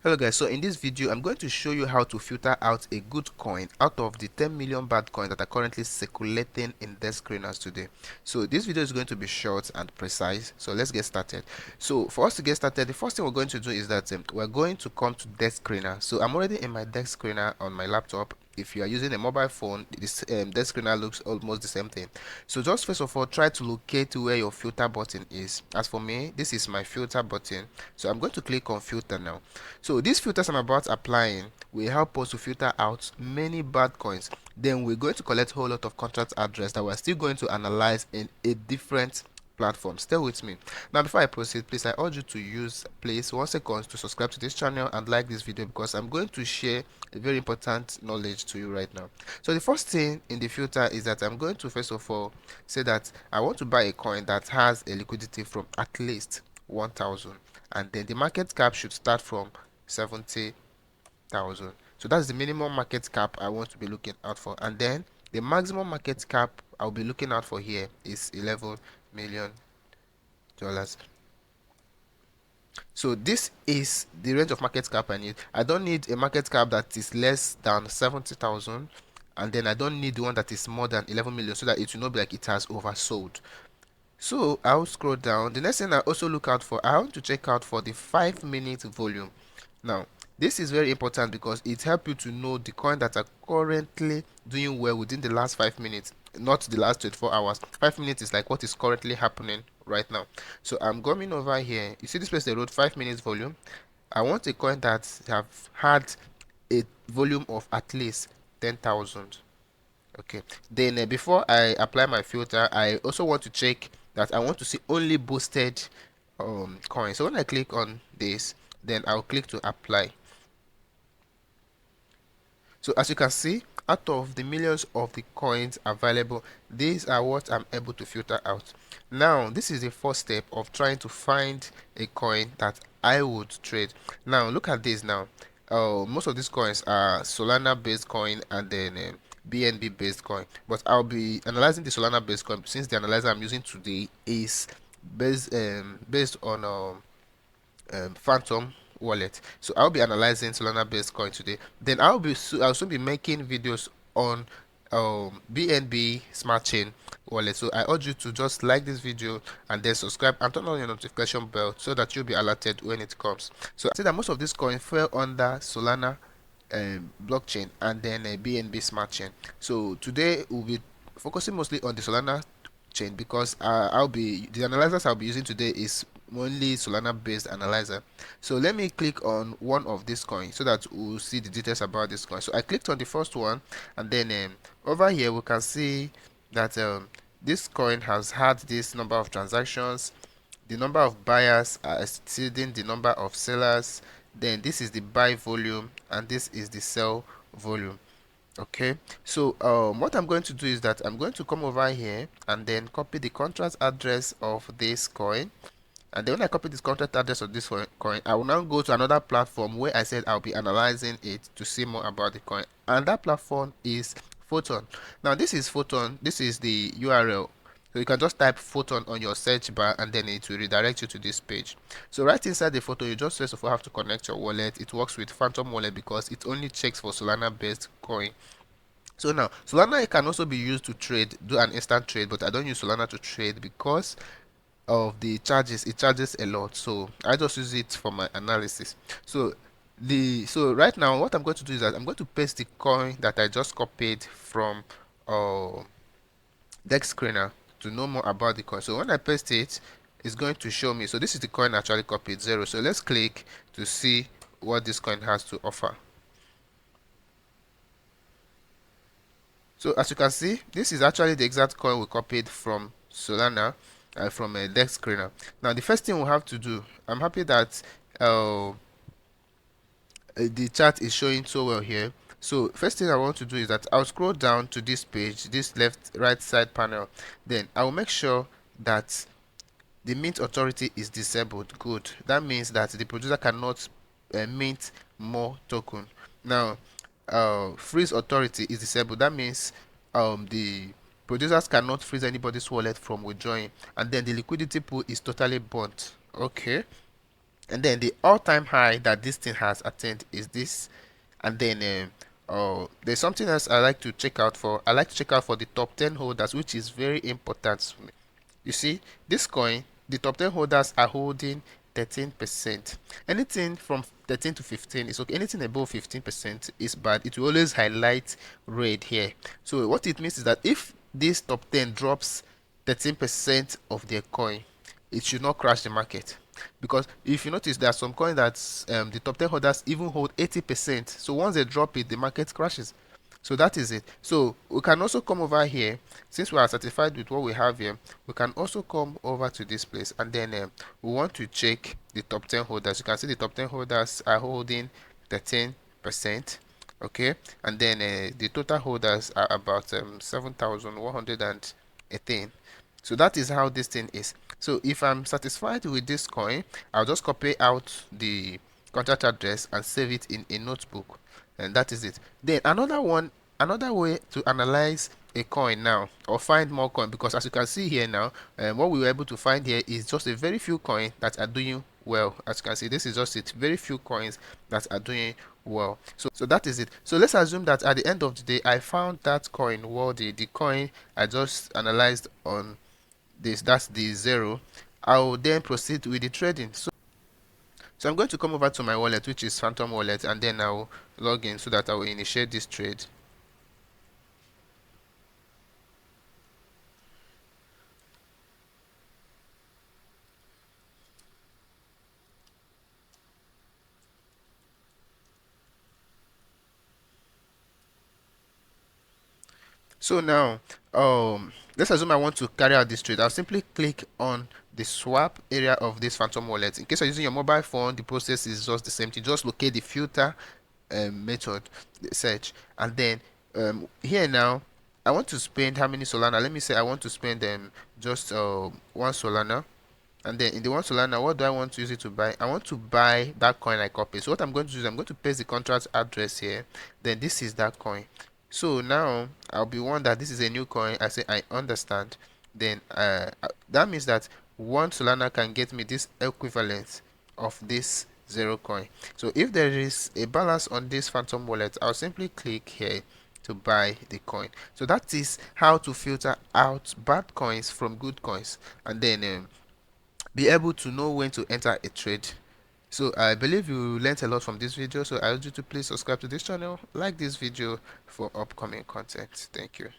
Hello guys, so in this video I'm going to show you how to filter out a good coin out of the 10 million bad coins that are currently circulating in Dexscreeners today. So this video is going to be short and precise, so let's get started. So for us to get started, the first thing we're going to do is that we're going to come to Dexscreener. So I'm already in my Dexscreener on my laptop. If you are using a mobile phone, this Dexscreener looks almost the same thing. So just first of all, try to locate where your filter button is. As for me, this is my filter button, so I'm going to click on filter now. So these filters I'm about applying will help us to filter out many bad coins. Then we're going to collect a whole lot of contract address that we're still going to analyze in a different platform. Stay with me. Now before I proceed, please I urge you to use please 1 second to subscribe to this channel and like this video, because I'm going to share a very important knowledge to you right now. So the first thing in the filter is that I'm going to first of all say that I want to buy a coin that has a liquidity from at least 1000, and then the market cap should start from 70,000. So that's the minimum market cap I want to be looking out for, and then the maximum market cap I'll be looking out for here is $11 million. So this is the range of market cap I need. I don't need a market cap that is less than 70,000, and then I don't need the one that is more than 11 million, so that it will not be like it has oversold. So I'll scroll down. The next thing I also look out for, I want to check out for the 5-minute volume. Now this is very important because it helps you to know the coin that are currently doing well within the last 5 minutes, not the last 24 hours. 5 minutes is like what is currently happening right now. So I'm going over here. You see this place they wrote 5 minutes volume. I want a coin that have had a volume of at least 10,000. Okay, then before I apply my filter, I also want to check that I want to see only boosted coins. So when I click on this, then I'll click to apply. So as you can see, out of the millions of the coins available, these are what I'm able to filter out. Now this is the first step of trying to find a coin that I would trade. Now look at this now. Most of these coins are Solana based coin and then BNB based coin, but I'll be analyzing the Solana based coin since the analyzer I'm using today is based on Phantom wallet. So I'll be analyzing Solana based coin today. Then I'll also be making videos on BNB smart chain wallet. So I urge you to just like this video and then subscribe and turn on your notification bell so that you'll be alerted when it comes. So I say that most of these coins fell under Solana blockchain and then a BNB smart chain. So today we'll be focusing mostly on the Solana chain because the analyzers I'll be using today is only Solana based analyzer. So let me click on one of these coins so that we'll see the details about this coin. So I clicked on the first one, and then over here we can see that this coin has had this number of transactions. The number of buyers are exceeding the number of sellers. Then this is the buy volume and this is the sell volume. Okay, so what I'm going to do is that I'm going to come over here and then copy the contract address of this coin, and then when I copy this contract address of this coin, I will now go to another platform where I said I'll be analyzing it to see more about the coin, and that platform is Photon. Now this is Photon, this is the URL. So you can just type Photon on your search bar and then it will redirect you to this page. So right inside the Photon, you just first of all have to connect your wallet. It works with Phantom wallet because it only checks for Solana based coin. So now Solana can also be used to trade, do an instant trade, but I don't use Solana to trade because of the charges. It charges a lot, so I just use it for my analysis. So right now what I'm going to do is that I'm going to paste the coin that I just copied from Dexscreener to know more about the coin. So when I paste it, it's going to show me. So this is the coin I actually copied, 0. So let's click to see what this coin has to offer. So as you can see, this is actually the exact coin we copied from Solana, from a Dexscreener. Now the first thing we have to do, I'm happy that the chart is showing so well here. So first thing I want to do is that I'll scroll down to this page, this right side panel. Then I will make sure that the mint authority is disabled. Good. That means that the producer cannot mint more token. Now freeze authority is disabled. That means the producers cannot freeze anybody's wallet from withdrawing, and then the liquidity pool is totally burnt. Okay, and then the all-time high that this thing has attained is this. And then there's something else I like to check out for. I like to check out for the top 10 holders, which is very important to me. You see, this coin, the top 10 holders are holding 13%. Anything from 13 to 15 is okay. Anything above 15% is bad. It will always highlight red here. So what it means is that if this top 10 drops 13% of their coin, it should not crash the market. Because if you notice, there are some coins that the top 10 holders even hold 80%. So once they drop it, the market crashes. So that is it. So we can also come over here, since we are satisfied with what we have here. We can also come over to this place, and then we want to check the top 10 holders. You can see the top 10 holders are holding 13%. Okay, and then the total holders are about 7,118. So that is how this thing is. So if I'm satisfied with this coin, I'll just copy out the contract address and save it in a notebook, and that is it. Then another way to analyze a coin now, or find more coin, because as you can see here now, what we were able to find here is just a very few coins that are doing well. As you can see, this is just it, very few coins that are doing well. So that is it. So let's assume that at the end of the day I found that coin worthy, the coin I just analyzed on this, that's the 0. I will then proceed with the trading. So I'm going to come over to my wallet, which is Phantom Wallet, and then I'll log in so that I will initiate this trade. So now, let's assume I want to carry out this trade. I'll simply click on the swap area of this Phantom Wallet. In case you're using your mobile phone, the process is just the same thing. Just locate the filter method, the search, and then here now, I want to spend how many Solana? Let me say I want to spend just 1 Solana. And then in the 1 Solana, what do I want to use it to buy? I want to buy that coin I copied. So what I'm going to do is I'm going to paste the contract address here. Then this is that coin. So now I'll be one that this is a new coin. I say I understand. Then that means that 1 Solana can get me this equivalent of this 0 coin. So if there is a balance on this Phantom Wallet, I'll simply click here to buy the coin. So that is how to filter out bad coins from good coins, and then be able to know when to enter a trade. So I believe you learned a lot from this video, so I urge you to please subscribe to this channel, like this video for upcoming content. Thank you.